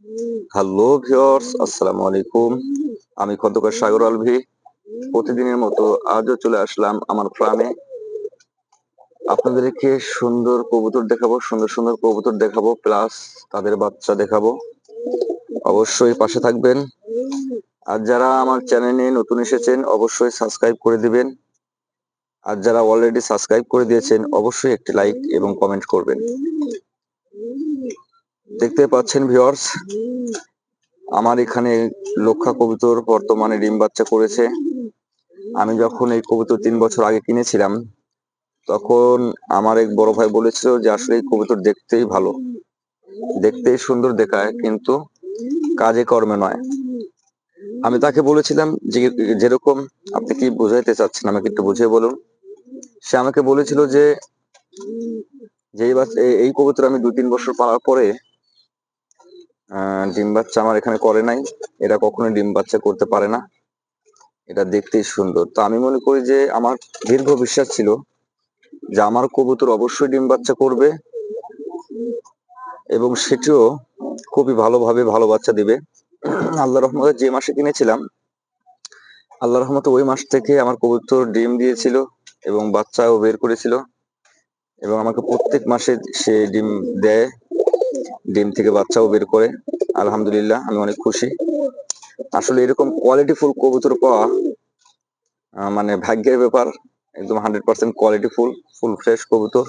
Hello viewers, আসসালামু আলাইকুম। আমি খন্দকার সাগর আলভি। প্রতিদিনের মতো আজও চলে আসলাম আমার ফার্মে। আপনাদেরকে সুন্দর কবুতর দেখাবো, সুন্দর সুন্দর কবুতর দেখাবো, প্লাস তাদের বাচ্চা দেখাবো। অবশ্যই পাশে থাকবেন। আর যারা আমার চ্যানেলে নতুন এসেছেন অবশ্যই সাবস্ক্রাইব করে দিবেন। আর যারা অলরেডি সাবস্ক্রাইব করে দিয়েছেন অবশ্যই একটি লাইক এবং কমেন্ট করবেন। দেখতে পাচ্ছেন ভিউয়ার্স, আমার এখানে লক্ষা কবুতর বর্তমানে ডিম বাচ্চা করেছে। আমি যখন এই কবুতর 3 বছর আগে কিনেছিলাম তখন আমার এক বড় ভাই বলেছিল যে আসলে এই কবুতর দেখতেই ভালো, দেখতেই সুন্দর দেখায়, কিন্তু কাজে কর্মে নয়। আমি তাকে বলেছিলাম যে যেরকম আপনি কি বোঝাইতে চাচ্ছেন আমাকে একটু বুঝিয়ে বলুন। সে আমাকে বলেছিল যে এই কবুতর আমি 2-3 বছর পালার পরে ডিম বাচ্চা আমার এখানে করে নাই, এরা কখনোই ডিম বাচ্চা করতে পারে না, এটা দেখতেই সুন্দর। তো আমি মনে করি যে আমার দীর্ঘ বিশ্বাস ছিল যে আমার কবুতর অবশ্যই ডিম বাচ্চা করবে এবং সেটিও খুবই ভালোভাবে ভালো বাচ্চা দিবে। আল্লাহ রহমতে যে মাসে কিনেছিলাম, আল্লাহ রহমতে ওই মাস থেকে আমার কবুতর ডিম দিয়েছিল এবং বাচ্চাও বের করেছিল এবং আমাকে প্রত্যেক মাসে সে ডিম দেয়, ডিম থেকে বাচ্চাও বের করে। আলহামদুলিল্লাহ, আমি অনেক খুশি। আসলে এরকম কোয়ালিটিফুল কবুতর পাওয়া মানে ভাগ্যের ব্যাপার। একদম 100% কোয়ালিটিফুল, ফুল ফ্রেশ কবুতর।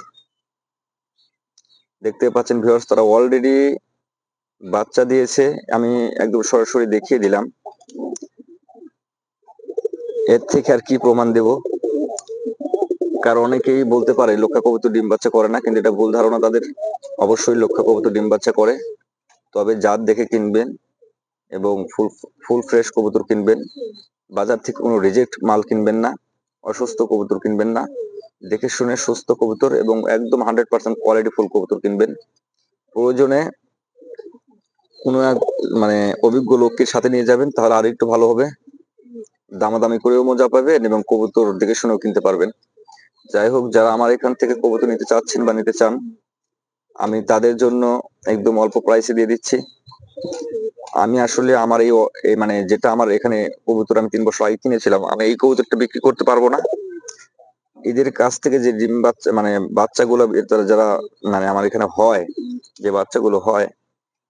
দেখতে পাচ্ছেন ভিউয়ার্স, তারা অলরেডি বাচ্চা দিয়েছে। আমি একদম সরাসরি দেখিয়ে দিলাম, এর থেকে আর কি প্রমাণ দেব। কারণ অনেকেই বলতে পারে লক্ষা কবুতর ডিম বাচ্চা করে না, কিন্তু এটা ভুল ধারণা তাদের। অবশ্যই লক্ষা কবুতর ডিম বাচ্চা করে, তবে জাত দেখে কিনবেন এবং ফুল ফ্রেশ কবুতর কিনবেন। বাজার থেকে কোনো রিজেক্ট মাল কিনবেন না, অসুস্থ কবুতর কিনবেন না। দেখে শুনে সুস্থ কবুতর এবং একদম 100% কোয়ালিটিফুল কবুতর কিনবেন। প্রয়োজনে কোনো এক মানে অভিজ্ঞ লোককে সাথে নিয়ে যাবেন, তাহলে আর একটু ভালো হবে। দামাদামি করেও মজা পাবেন এবং কবুতর দেখে শুনেও কিনতে পারবেন। যাই হোক, যারা আমার এখান থেকে কবুতর নিতে চাচ্ছেন বা নিতে চান, আমি তাদের জন্য একদম অল্প প্রাইসে দিয়ে দিচ্ছি। আমি আসলে আমার মানে যেটা আমার এখানে কবুতর আমি 3 বছর আগে কিনেছিলাম, আমি এই কবুতরটা বিক্রি করতে পারবো না। এদের কাছ থেকে যে ডিম বাচ্চা মানে বাচ্চাগুলো যারা মানে আমার এখানে হয়, যে বাচ্চাগুলো হয়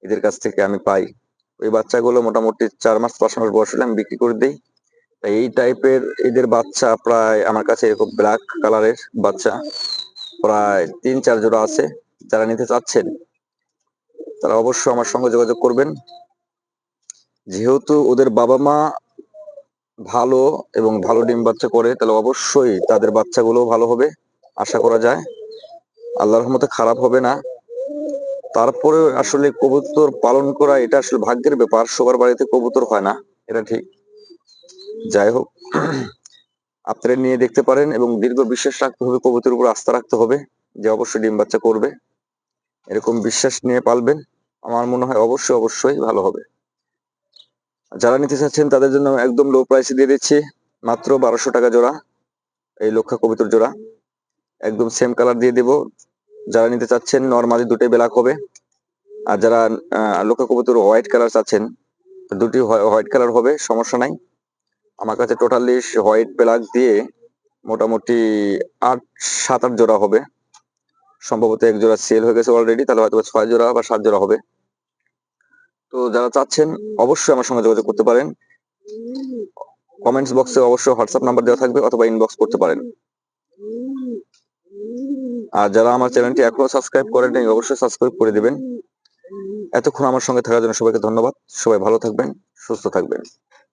এদের কাছ থেকে আমি পাই, ওই বাচ্চাগুলো মোটামুটি 4 মাস 5 মাস বয়স হলে আমি বিক্রি করে দিই। এই টাইপের এদের বাচ্চা প্রায় আমার কাছে এরকম ব্ল্যাক কালারের বাচ্চা প্রায় 3-4 জোড়া আছে। যারা নিতে চাচ্ছেন তারা অবশ্যই আমার সঙ্গে যোগাযোগ করবেন। যেহেতু ওদের বাবা মা ভালো এবং ভালো ডিম বাচ্চা করে, তাহলে অবশ্যই তাদের বাচ্চাগুলো ভালো হবে, আশা করা যায়। আল্লাহর রহমতে খারাপ হবে না। তারপরে আসলে কবুতর পালন করা এটা আসলে ভাগ্যের ব্যাপার, সবার বাড়িতে কবুতর হয় না, এটা ঠিক। যাই হোক, আপনারা নিয়ে দেখতে পারেন এবং দীর্ঘ বিশ্বাস রাখতে হবে, কবুতরের উপর আস্থা রাখতে হবে যে অবশ্যই ডিম বাচ্চা করবে। এরকম বিশ্বাস নিয়ে পালবেন, আমার মনে হয় অবশ্যই অবশ্যই ভালো হবে। যারা নিতে চাচ্ছেন তাদের জন্য একদম লো প্রাইসে দিয়ে দিচ্ছি, মাত্র 1200 টাকা জোড়া এই লক্ষা কবুতর জোড়া। একদম সেম কালার দিয়ে দেব। যারা নিতে চাচ্ছেন নরমালি দুটোই ব্ল্যাক হবে, আর যারা লক্ষা কবুতর হোয়াইট কালার চাচ্ছেন দুটি হোয়াইট কালার হবে, সমস্যা নাই। আমার কাছে টোটালি হোয়াইট ব্ল্যাক দিয়ে মোটামুটি 7-8 জোড়া হবে। সম্ভবত 1 জোড়া সেল হয়ে গেছে অলরেডি, তাহলে হয়তো 6 জোড়া বা 7 জোড়া হবে। তো যারা চাচ্ছেন অবশ্যই আমার সঙ্গে যোগাযোগ করতে পারেন। কমেন্টস বক্সে অবশ্যই হোয়াটসঅ্যাপ নাম্বার দেওয়া থাকবে, অথবা ইনবক্স করতে পারেন। আর যারা আমার চ্যানেলটি এখনো সাবস্ক্রাইব করেন নাই অবশ্যই সাবস্ক্রাইব করে দিবেন। এতক্ষণ আমার সঙ্গে থাকার জন্য সবাইকে ধন্যবাদ। সবাই ভালো থাকবেন, সুস্থ থাকবেন।